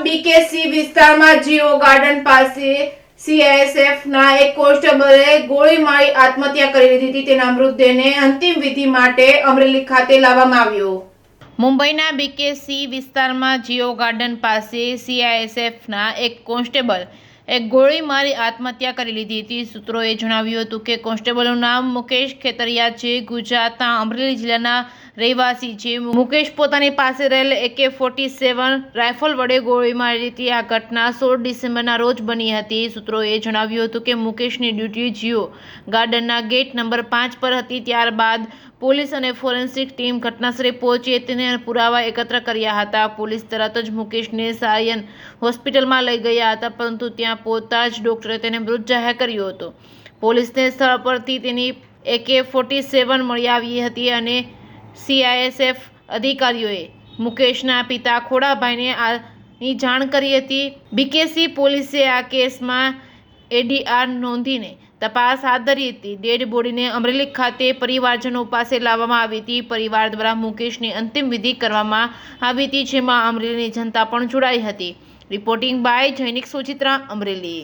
BKC વિસ્તારમાં Jio garden પાસે સીઆઈએસએફના એક કોન્સ્ટેબલે ગોળી મારી આત્મહત્યા કરી લીધી હતી। તેના મૃતદેહને અંતિમ વિધિ માટે અમરેલી ખાતે લાવવામાં આવ્યો। મુંબઈના બીકેસી વિસ્તારમાં જીઓ ગાર્ડન પાસે સીઆઈએસએફના એક કોન્સ્ટેબલ ગોળી મારી આત્મહત્યા કરી લીધી હતી। સૂત્રોએ જણાવ્યું હતું કે કોન્સ્ટેબલનું નામ મુકેશ ખેતરિયા છે। ગુજરાતના અમરેલી જિલ્લાના રહેવાસી છે। મુકેશ પોતાની પાસે રહેલ AK-47 રાઇફલ વડે ગોળી મારી હતી। આ ઘટના 16 ડિસેમ્બરના રોજ બની હતી। સૂત્રોએ જણાવ્યું હતું કે મુકેશની ડ્યુટી જીઓ ગાર્ડનના ગેટ નંબર 5 પર હતી। ત્યારબાદ પોલીસ અને ફોરેન્સિક ટીમ ઘટનાસ્થળે પહોંચી હતી અને પુરાવા એકત્ર કર્યા હતા। પોલીસ તરત જ મુકેશને સાયન હોસ્પિટલમાં લઈ ગયા હતા, પરંતુ ત્યાં પહોંચતા જ ડોક્ટરે તેને મૃત જાહેર કર્યો હતો। પોલીસને સ્થળ પરથી તેની AK-47 મળી આવી હતી અને સીઆઈએસએફ અધિકારીઓએ મુકેશના પિતા ખોડાભાઈને આની જાણ કરી હતી। બીકેસી પોલીસે આ કેસમાં એડીઆર નોંધીને તપાસ હાથ ધરી હતી। ડેડ બોડીને અમરેલી ખાતે પરિવારજનો પાસે લાવવામાં આવી હતી। પરિવાર દ્વારા મુકેશની અંતિમ વિધિ કરવામાં આવી હતી, જેમાં અમરેલીની જનતા પણ જોડાઈ હતી। Reporting by Jainik Suchitra, Amreli.